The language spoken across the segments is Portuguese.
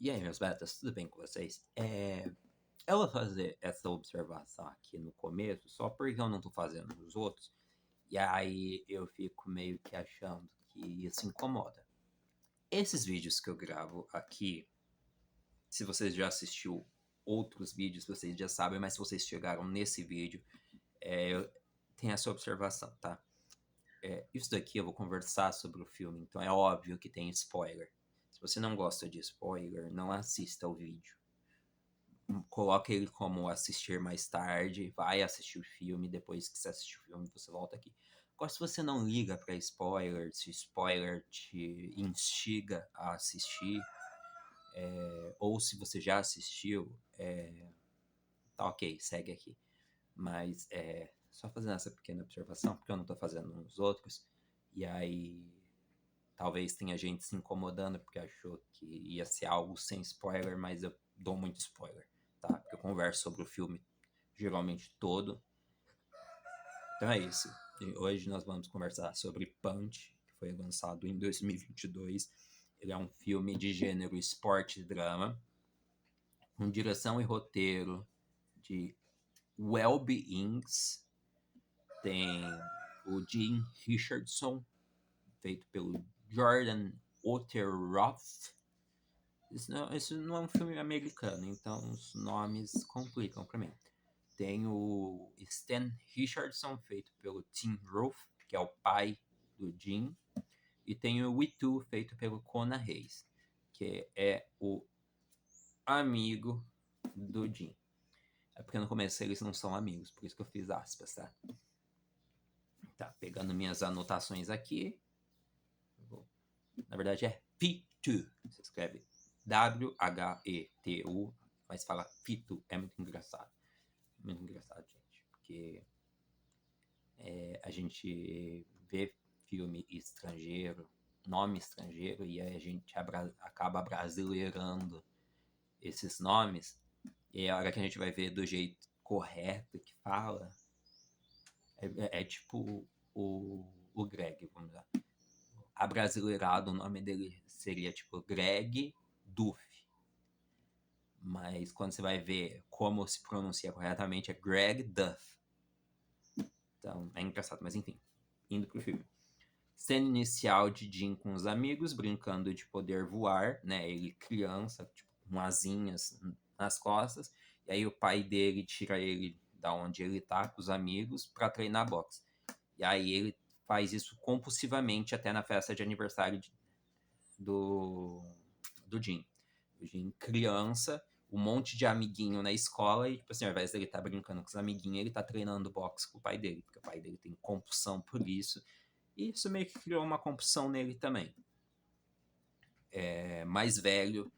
E aí, meus betas, tudo bem com vocês? Eu vou fazer essa observação aqui no começo, só porque eu não tô fazendo nos outros, e aí eu fico meio que achando que isso incomoda. Esses vídeos que eu gravo aqui, se vocês já assistiu outros vídeos, vocês já sabem, mas se vocês chegaram nesse vídeo, tem essa observação, tá? Isso daqui eu vou conversar sobre o filme, então é óbvio que tem spoiler. Se você não gosta de spoiler, não assista o vídeo. Coloca ele como assistir mais tarde, vai assistir o filme, depois que você assistir o filme, você volta aqui. Agora, se você não liga pra spoiler, se spoiler te instiga a assistir, ou se você já assistiu, tá ok, segue aqui. Mas só fazendo essa pequena observação, porque eu não tô fazendo nos outros, e aí talvez tenha gente se incomodando porque achou que ia ser algo sem spoiler, mas eu dou muito spoiler, tá? Porque eu converso sobre o filme geralmente todo. Então é isso. E hoje nós vamos conversar sobre Punch, que foi lançado em 2022. Ele é um filme de gênero esporte e drama, com direção e roteiro de Welby Ings. Tem o Jim Richardson, feito pelo Jordan Otterroth. Isso não é um filme americano, então os nomes complicam para mim. Tem o Stan Richardson, feito pelo Tim Roth, que é o pai do Jim. E tem o We Too, feito pelo Conan Reis, que é o amigo do Jim. É porque no começo eles não são amigos, por isso que eu fiz aspas, tá? Tá, pegando minhas anotações aqui. Na verdade é P2. Você escreve W-H-E-T-U, mas fala Fitu. É muito engraçado. Muito engraçado, gente. Porque a gente vê filme estrangeiro, nome estrangeiro, e aí a gente acaba brasileirando esses nomes. E a hora que a gente vai ver do jeito correto que fala, é tipo o Greg, vamos lá. Abrasileirado, o nome dele seria tipo Greg Duff. Mas quando você vai ver como se pronuncia corretamente, é Greg Duff. Então, é engraçado, mas enfim, indo pro filme. Cena inicial de Jim com os amigos, brincando de poder voar, né? Ele criança, tipo, com asinhas nas costas. E aí o pai dele tira ele da onde ele tá, com os amigos, pra treinar boxe. E aí ele faz isso compulsivamente até na festa de aniversário do Jim. O Jim, criança, um monte de amiguinho na escola e, tipo assim, ao invés dele estar brincando com os amiguinhos, ele tá treinando boxe com o pai dele, porque o pai dele tem compulsão por isso. E isso meio que criou uma compulsão nele também. Mais velho,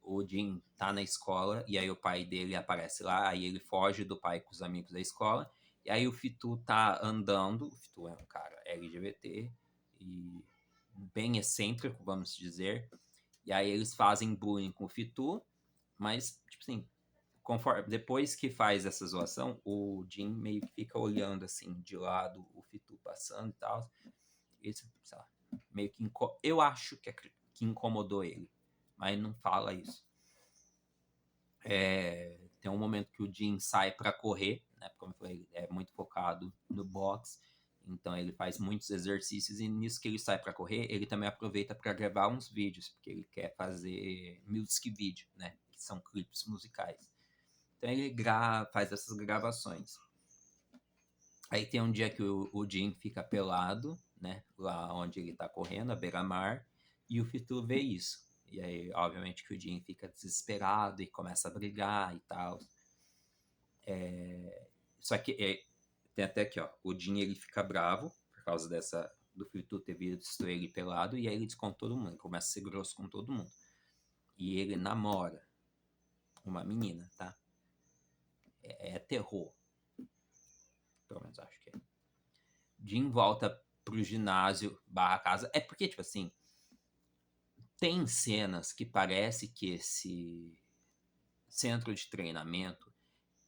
o Jim tá na escola e aí o pai dele aparece lá, aí ele foge do pai com os amigos da escola. E aí o Fitu tá andando, o Fitu é um cara LGBT e bem excêntrico, vamos dizer. E aí eles fazem bullying com o Fitu, mas, tipo assim, depois que faz essa zoação, o Jim meio que fica olhando assim de lado o Fitu passando e tal. Isso, sei lá, meio que eu acho que incomodou ele, mas não fala isso. Tem um momento que o Jim sai para correr, né? Como eu falei, ele é muito focado no boxe, então ele faz muitos exercícios e nisso que ele sai para correr, ele também aproveita para gravar uns vídeos, porque ele quer fazer music video, né? Que são clipes musicais. Então ele faz essas gravações. Aí tem um dia que o Jim fica pelado, né? Lá onde ele tá correndo, à beira-mar, e o Fitu vê isso. E aí, obviamente, que o Jim fica desesperado e começa a brigar e tal. Só que tem até aqui, ó. O Jim, ele fica bravo por causa do Fitu ter visto ele pelado, e aí ele desconta todo mundo, começa a ser grosso com todo mundo. E ele namora uma menina, tá? É terror. Pelo menos acho que é. Jim volta pro ginásio barra casa. É porque, tipo assim, tem cenas que parece que esse centro de treinamento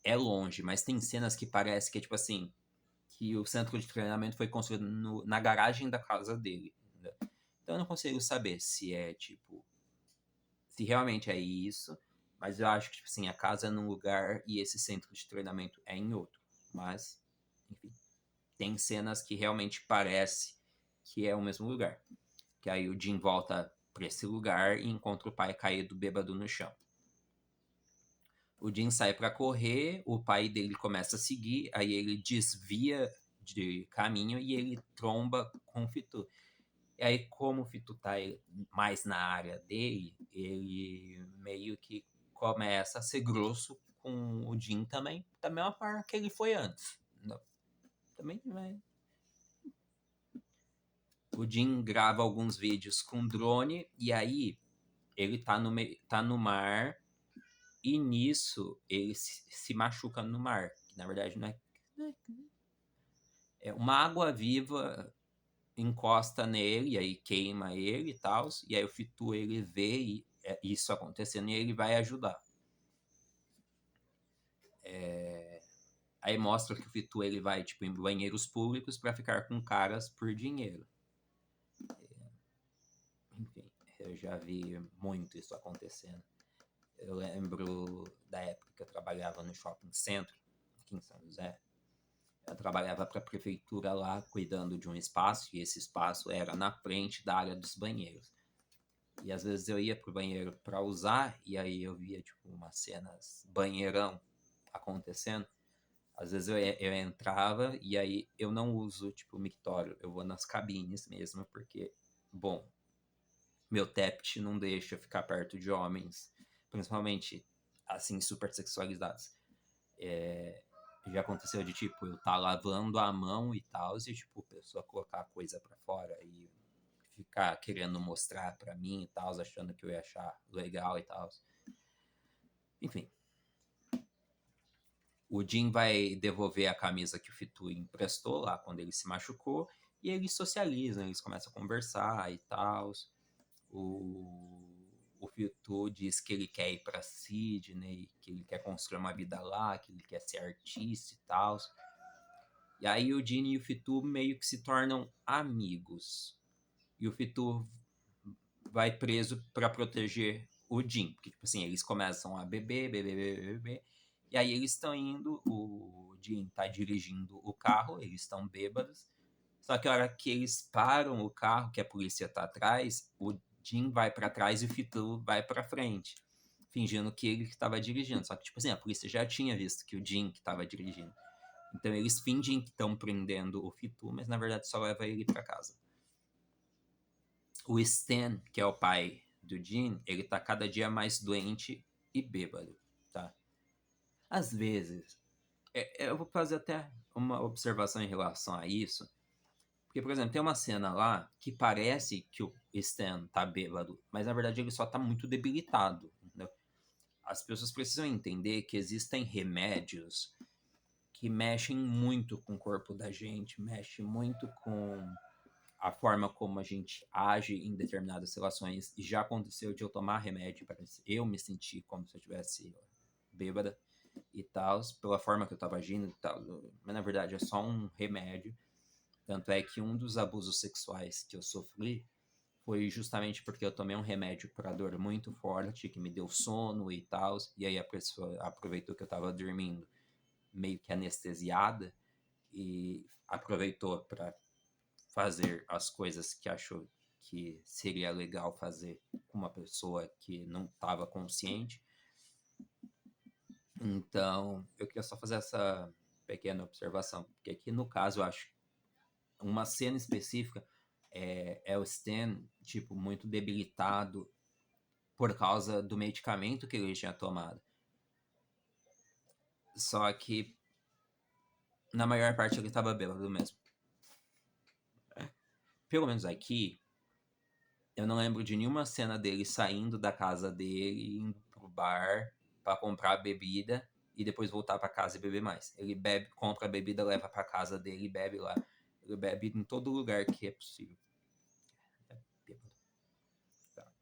é longe, mas tem cenas que parece que é tipo assim, que o centro de treinamento foi construído na garagem da casa dele. Entendeu? Então eu não consigo saber se é tipo se realmente é isso, mas eu acho que, tipo assim, a casa é num lugar e esse centro de treinamento é em outro. Mas, enfim, tem cenas que realmente parece que é o mesmo lugar. Que aí o Jim volta pra esse lugar e encontra o pai caído bêbado no chão. O Jim sai pra correr, o pai dele começa a seguir, aí ele desvia de caminho e ele tromba com o Fitu. E aí, como o Fitu tá mais na área dele, ele meio que começa a ser grosso com o Jim também, da mesma forma que ele foi antes. Não, também, né? O Jim grava alguns vídeos com drone e aí ele tá no mar e nisso ele se machuca no mar. Que na verdade não é. É uma água viva encosta nele, e aí queima ele e tal. E aí o Fitu ele vê isso acontecendo e ele vai ajudar. Aí mostra que o Fitu ele vai tipo, em banheiros públicos para ficar com caras por dinheiro. Enfim, eu já vi muito isso acontecendo. Eu lembro da época que eu trabalhava no shopping center, aqui em São José. Eu trabalhava para a prefeitura lá, cuidando de um espaço, e esse espaço era na frente da área dos banheiros. E às vezes eu ia pro banheiro para usar, e aí eu via, tipo, umas cenas banheirão acontecendo. Às vezes eu entrava, e aí eu não uso, tipo, o mictório, eu vou nas cabines mesmo, porque, bom, meu TEPT não deixa eu ficar perto de homens, principalmente, assim, super sexualizados. Já aconteceu de, tipo, eu tá lavando a mão e tal, e, tipo, a pessoa colocar a coisa pra fora e ficar querendo mostrar pra mim e tal, achando que eu ia achar legal e tal. Enfim. O Jim vai devolver a camisa que o Fitu emprestou lá quando ele se machucou, e eles socializam, eles começam a conversar e tal. O Fitu diz que ele quer ir para Sydney, que ele quer construir uma vida lá, que ele quer ser artista e tal. E aí o Jin e o Fitu meio que se tornam amigos. E o Fitu vai preso para proteger o Jin. Porque, tipo assim, eles começam a beber. E aí eles estão indo, o Jin tá dirigindo o carro, eles estão bêbados. Só que a hora que eles param o carro, que a polícia tá atrás, o Jin vai para trás e o Fitu vai para frente, fingindo que ele que estava dirigindo. Só que, tipo assim, a polícia já tinha visto que o Jin que estava dirigindo. Então eles fingem que estão prendendo o Fitu, mas na verdade só leva ele para casa. O Stan, que é o pai do Jin, ele tá cada dia mais doente e bêbado, tá? Às vezes, eu vou fazer até uma observação em relação a isso, porque, por exemplo, tem uma cena lá que parece que o Stan tá bêbado, mas na verdade ele só tá muito debilitado, entendeu? As pessoas precisam entender que existem remédios que mexem muito com o corpo da gente, mexe muito com a forma como a gente age em determinadas situações. E já aconteceu de eu tomar remédio para eu me sentir como se eu tivesse bêbada e tal, pela forma que eu estava agindo e tal. Mas na verdade é só um remédio. Tanto é que um dos abusos sexuais que eu sofri foi justamente porque eu tomei um remédio para dor muito forte, que me deu sono e tal, e aí a pessoa aproveitou que eu estava dormindo meio que anestesiada e aproveitou para fazer as coisas que achou que seria legal fazer com uma pessoa que não estava consciente. Então, eu queria só fazer essa pequena observação, porque aqui no caso eu acho uma cena específica é o Stan, tipo, muito debilitado por causa do medicamento que ele tinha tomado. Só que na maior parte ele estava bêbado mesmo. Pelo menos aqui, eu não lembro de nenhuma cena dele saindo da casa dele, indo pro bar pra comprar bebida e depois voltar pra casa e beber mais. Ele bebe, compra a bebida, leva pra casa dele e bebe lá. Ele bebe em todo lugar que é possível. Tá.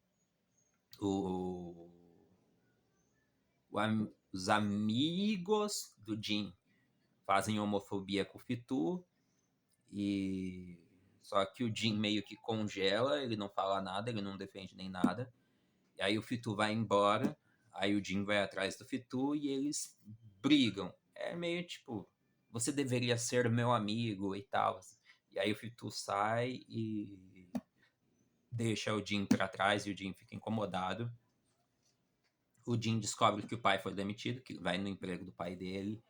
Os amigos do Jim fazem homofobia com o Fitu só que o Jim meio que congela, ele não fala nada, ele não defende nem nada. E aí o Fitu vai embora, aí o Jin vai atrás do Fitu e eles brigam. É meio tipo, você deveria ser meu amigo e tal. E aí o Fitu sai e deixa o Jin pra trás e o Jin fica incomodado. O Jin descobre que o pai foi demitido, que vai no emprego do pai dele.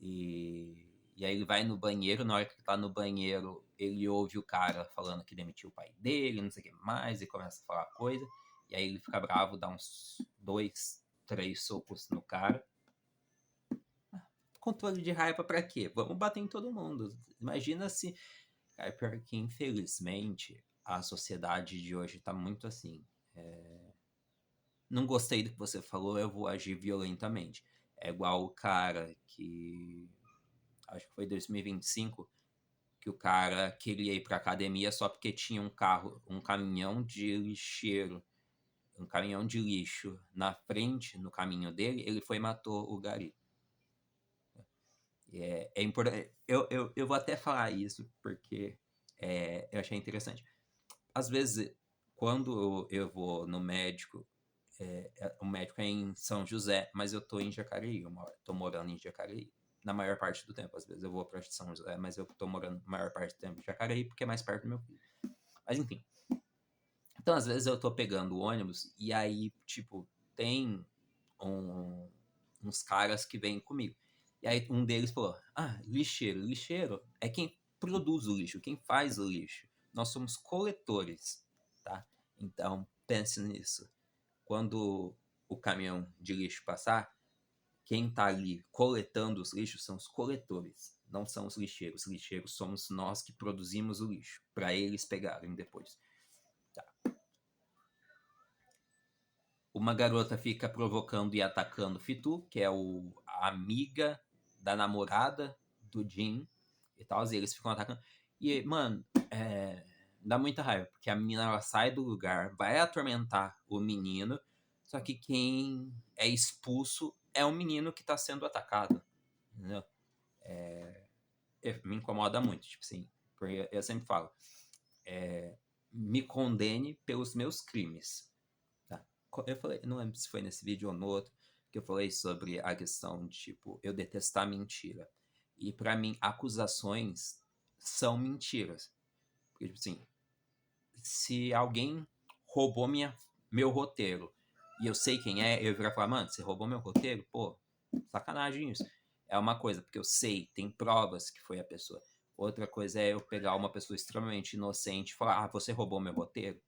E aí ele vai no banheiro, na hora que ele tá no banheiro, ele ouve o cara falando que demitiu o pai dele, não sei o que mais, e começa a falar coisa. E aí ele fica bravo, dá uns 2, 3 socos no cara. Controle de raiva pra quê? Vamos bater em todo mundo. Imagina se... Cara, pior que infelizmente a sociedade de hoje tá muito assim. Não gostei do que você falou, eu vou agir violentamente. É igual o cara que... Acho que foi 2025 que o cara queria ir pra academia só porque tinha um caminhão de lixeiro, um caminhão de lixo na frente, no caminho dele, ele foi e matou o gari. É importante. Eu vou até falar isso porque eu achei interessante. Às vezes, quando eu vou no médico, o médico é em São José, mas eu tô em Jacareí, tô morando em Jacareí. Na maior parte do tempo, às vezes eu vou pra São José, mas eu tô morando a maior parte do tempo em Jacareí porque é mais perto do meu filho. Mas enfim. Então, às vezes eu tô pegando o ônibus e aí, tipo, tem um- uns caras que vêm comigo. E aí um deles falou: Ah, lixeiro. Lixeiro é quem produz o lixo, quem faz o lixo. Nós somos coletores, tá? Então, pense nisso. Quando o caminhão de lixo passar, quem tá ali coletando os lixos são os coletores, não são os lixeiros. Os lixeiros somos nós que produzimos o lixo, para eles pegarem depois. Uma garota fica provocando e atacando Fitu, que é a amiga da namorada do Jin e tal, e eles ficam atacando. E, mano, dá muita raiva, porque a menina ela sai do lugar, vai atormentar o menino, só que quem é expulso é o menino que tá sendo atacado. Entendeu? Me incomoda muito, tipo assim, porque eu sempre falo, me condene pelos meus crimes. Tá. Eu falei, não lembro se foi nesse vídeo ou no outro, que eu falei sobre a questão de, tipo, eu detestar mentira. E pra mim, acusações são mentiras. Porque, tipo assim, se alguém roubou meu roteiro e eu sei quem é, eu virar e falar, mano, você roubou meu roteiro? Pô, sacanagem isso. É uma coisa, porque eu sei, tem provas que foi a pessoa. Outra coisa é eu pegar uma pessoa extremamente inocente e falar, você roubou meu roteiro?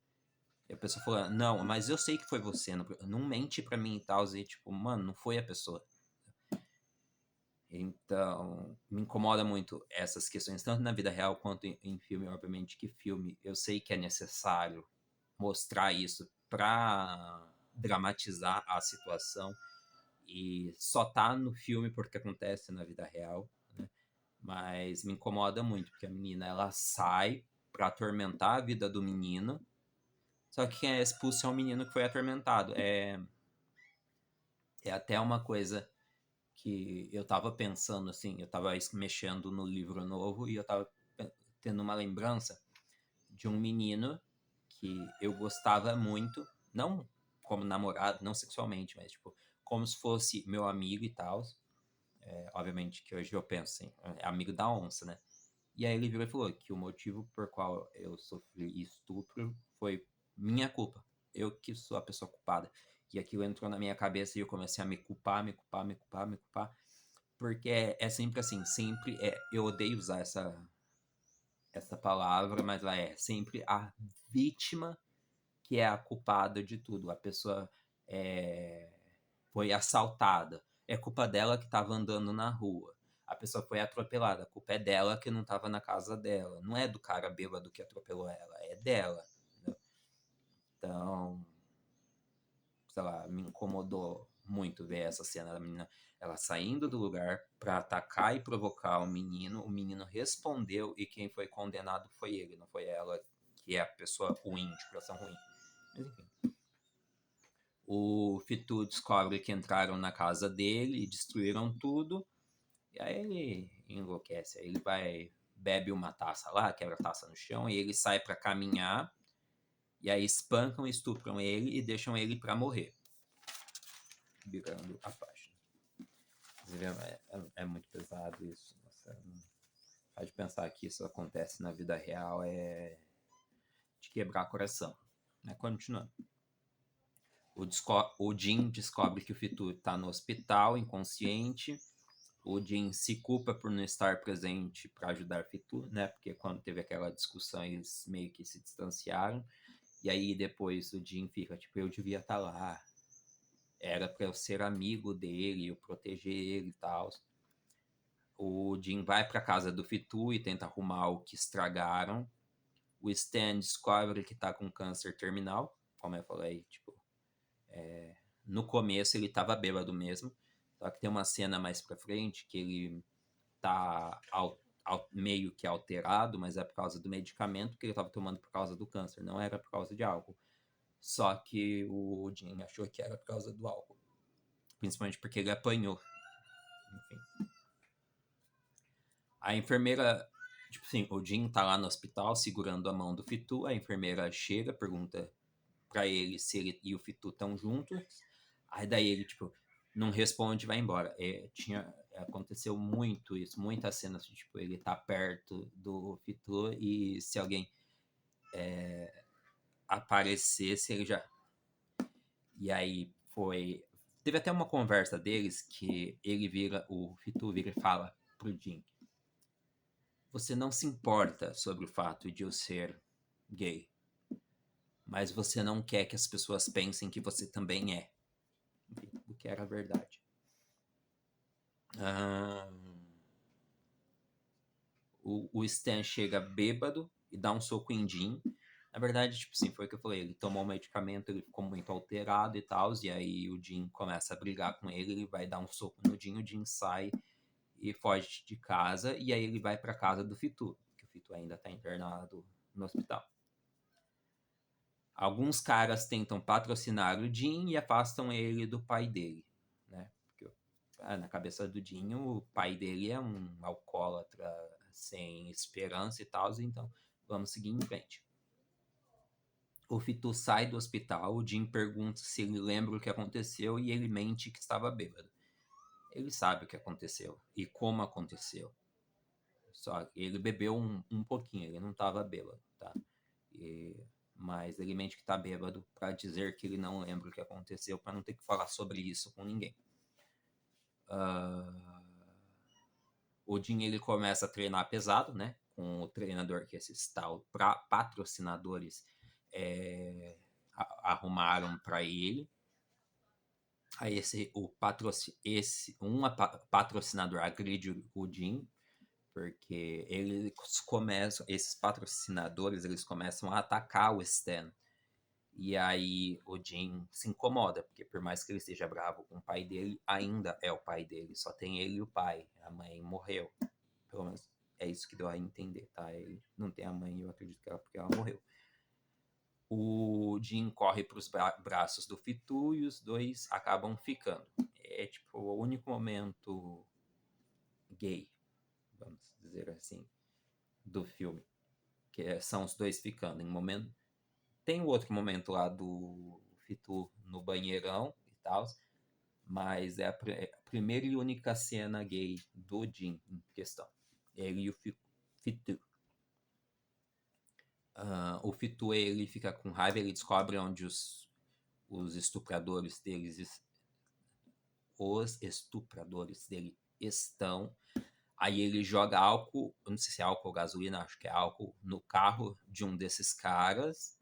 E a pessoa falou, não, mas eu sei que foi você, não mente pra mim e tal. E tipo, mano, não foi a pessoa. Então, me incomoda muito essas questões, tanto na vida real quanto em filme. Obviamente que filme, eu sei que é necessário mostrar isso pra dramatizar a situação. E só tá no filme porque acontece na vida real, né? Mas me incomoda muito, porque a menina, ela sai pra atormentar a vida do menino, só que quem é expulso é o menino que foi atormentado. É até uma coisa que eu tava pensando assim, eu tava mexendo no livro novo e eu tava tendo uma lembrança de um menino que eu gostava muito, não como namorado, não sexualmente, mas tipo, como se fosse meu amigo e tal. Obviamente que hoje eu penso assim, é amigo da onça, né? E aí ele virou e falou que o motivo por qual eu sofri estupro foi minha culpa. Eu que sou a pessoa culpada. E aquilo entrou na minha cabeça e eu comecei a me culpar, me culpar, me culpar, me culpar. Porque é sempre assim, sempre eu odeio usar essa palavra, mas ela é sempre a vítima que é a culpada de tudo. A pessoa é, foi assaltada, é culpa dela que estava andando na rua. A pessoa foi atropelada, a culpa é dela que não estava na casa dela. Não é do cara bêbado que atropelou ela, é dela. Entendeu? Então, sei lá, me incomodou muito ver essa cena da menina, ela saindo do lugar para atacar e provocar o menino respondeu e quem foi condenado foi ele, não foi ela, que é a pessoa ruim, de coração ruim. Mas enfim. O Fitu descobre que entraram na casa dele e destruíram tudo. E aí ele enlouquece. Aí ele vai, bebe uma taça lá, quebra a taça no chão, e ele sai para caminhar. E aí espancam, estupram ele e deixam ele pra morrer. Virando a página. É muito pesado isso. Nossa, pode pensar que isso acontece na vida real, é de quebrar coração. Né? Continuando. O Jin descobre que o Fitu está no hospital, inconsciente. O Jin se culpa por não estar presente para ajudar o Fitu, né? Porque quando teve aquela discussão, eles meio que se distanciaram. E aí depois o Jin fica, tipo, eu devia estar lá. Era para eu ser amigo dele, eu proteger ele e tal. O Jin vai para casa do Fitu e tenta arrumar o que estragaram. O Stan descobre que tá com câncer terminal, como eu falei, tipo, no começo ele tava bêbado mesmo, só que tem uma cena mais pra frente que ele tá meio que alterado, mas é por causa do medicamento que ele tava tomando por causa do câncer, não era por causa de álcool. Só que o Jim achou que era por causa do álcool, principalmente porque ele apanhou. Enfim. A enfermeira, tipo assim, o Jim tá lá no hospital segurando a mão do Fitu, a enfermeira chega, pergunta pra ele se ele e o Fitu estão juntos. Aí daí ele, tipo, não responde e vai embora. Aconteceu muito isso, muitas cenas de, tipo, ele tá perto do Fitu e se alguém aparecesse, ele já... E aí foi... Teve até uma conversa deles que o Fitu vira e fala pro Jim: você não se importa sobre o fato de eu ser gay, mas você não quer que as pessoas pensem que você também é. Enfim, o que era a verdade. O Stan chega bêbado e dá um soco em Jim. Na verdade, tipo assim, foi o que eu falei. Ele tomou um medicamento, ele ficou muito alterado e tal. E aí o Jim começa a brigar com ele. Ele vai dar um soco no Jim. O Jim sai e foge de casa. E aí ele vai pra casa do Fitu, que o Fitu ainda tá internado no hospital. Alguns caras tentam patrocinar o Jim e afastam ele do pai dele, né? Porque na cabeça do Jim, o pai dele é um alcoólatra sem esperança e tal, então vamos seguir em frente. O Fitu sai do hospital, o Jim pergunta se ele lembra o que aconteceu e ele mente que estava bêbado. Ele sabe o que aconteceu e como aconteceu. Só que ele bebeu um pouquinho, ele não estava bêbado, tá? Mas ele mente que tá bêbado para dizer que ele não lembra o que aconteceu, para não ter que falar sobre isso com ninguém. O Jim, ele começa a treinar pesado, né? Com o treinador que esses tal patrocinadores arrumaram para ele. Aí patrocinador agride o Jim, porque esses patrocinadores, eles começam a atacar o Stan. E aí o Jim se incomoda, porque por mais que ele esteja bravo com o pai dele, ainda é o pai dele. Só tem ele e o pai. A mãe morreu. Pelo menos é isso que deu a entender, tá? Ele não tem a mãe, eu acredito que porque ela morreu. O Jim corre para os braços do Fitu e os dois acabam ficando. É tipo o único momento gay, vamos dizer assim, do filme. Que são os dois ficando. Em momento... Tem o outro momento lá do Fitu no banheirão e tal, mas é a primeira e única cena gay do Jim em questão. Ele e o Fitu. O Fitu, ele fica com raiva, ele descobre onde os estupradores deles estão. Aí ele joga álcool, não sei se é álcool ou gasolina, acho que é álcool, no carro de um desses caras,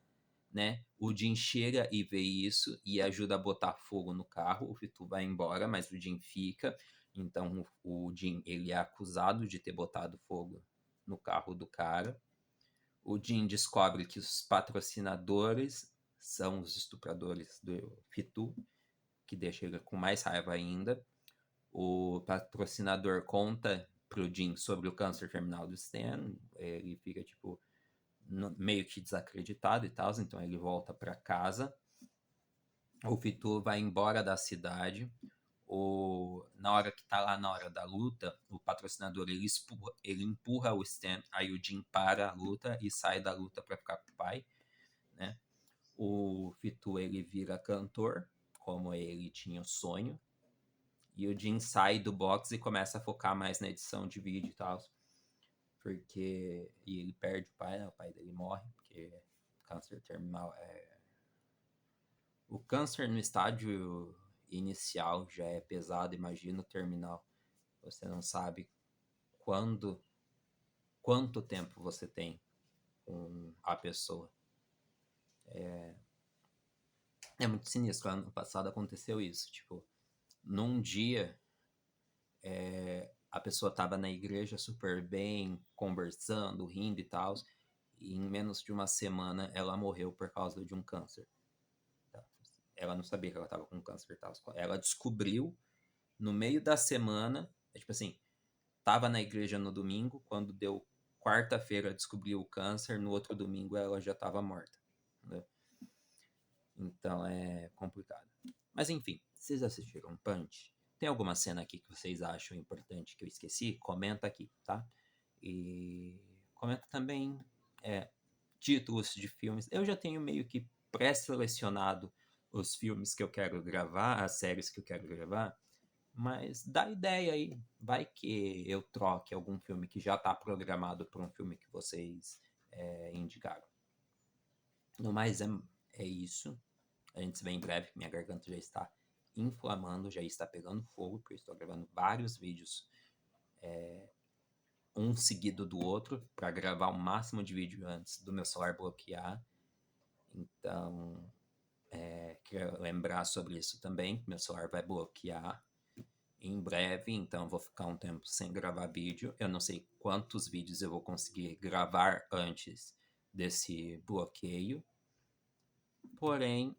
né? O Jim chega e vê isso e ajuda a botar fogo no carro. O Fitu vai embora, mas o Jim fica. Então o Jim, ele é acusado de ter botado fogo no carro do cara. O Jim descobre que os patrocinadores são os estupradores do Fitu, que deixa ele com mais raiva ainda. O patrocinador conta pro Jim sobre o câncer terminal do Stan. Ele fica, tipo, meio que desacreditado e tal, então ele volta para casa. O Fitu vai embora da cidade. Na hora que tá lá na hora da luta, o patrocinador ele empurra o Stan, aí o Jim para a luta e sai da luta para ficar com o pai, né? O Fitu, ele vira cantor, como ele tinha o sonho. E o Jin sai do boxe e começa a focar mais na edição de vídeo e tal. Porque... E ele perde o pai, né? O pai dele morre, porque câncer terminal é... O câncer no estágio inicial já é pesado, imagina o terminal. Você não sabe quanto tempo você tem com a pessoa. É muito sinistro. Ano passado aconteceu isso. Tipo, num dia, a pessoa tava na igreja super bem, conversando, rindo e tal. E em menos de uma semana ela morreu por causa de um câncer. Tá? Ela não sabia que ela tava com câncer e tal. Ela descobriu no meio da semana, tipo assim, tava na igreja no domingo, quando deu quarta-feira descobriu o câncer, no outro domingo ela já tava morta. Né? Então é complicado. Mas enfim, vocês assistiram Punch? Tem alguma cena aqui que vocês acham importante que eu esqueci? Comenta aqui, tá? E comenta também títulos de filmes. Eu já tenho meio que pré-selecionado os filmes que eu quero gravar, as séries que eu quero gravar, mas dá ideia aí. Vai que eu troque algum filme que já está programado para um filme que vocês indicaram. No mais, é isso. A gente se vê em breve. Minha garganta já está inflamando, já está pegando fogo, porque eu estou gravando vários vídeos, um seguido do outro, para gravar o máximo de vídeo antes do meu celular bloquear. Então, queria lembrar sobre isso também. Meu celular vai bloquear em breve, então vou ficar um tempo sem gravar vídeo. Eu não sei quantos vídeos eu vou conseguir gravar antes desse bloqueio. Porém,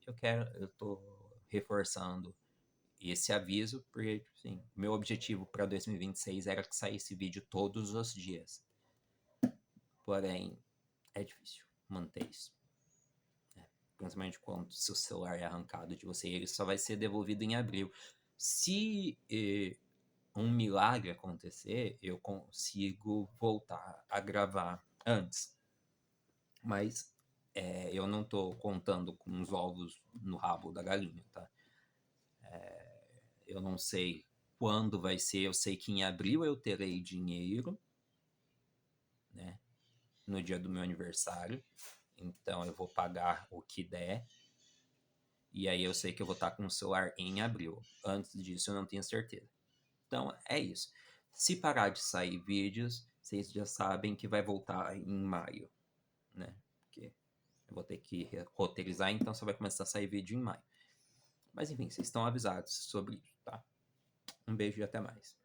eu tô reforçando esse aviso, porque, assim, meu objetivo para 2026 era que saísse vídeo todos os dias. Porém, é difícil manter isso. Principalmente quando seu celular é arrancado de você, ele só vai ser devolvido em abril. Se um milagre acontecer, eu consigo voltar a gravar antes. Mas eu não tô contando com os ovos no rabo da galinha, tá? Eu não sei quando vai ser, eu sei que em abril eu terei dinheiro, né? No dia do meu aniversário. Então eu vou pagar o que der. E aí eu sei que eu vou estar com o celular em abril. Antes disso eu não tenho certeza. Então é isso. Se parar de sair vídeos, vocês já sabem que vai voltar em maio, né? Porque eu vou ter que roteirizar, então só vai começar a sair vídeo em maio. Mas enfim, vocês estão avisados sobre isso, tá? Um beijo e até mais.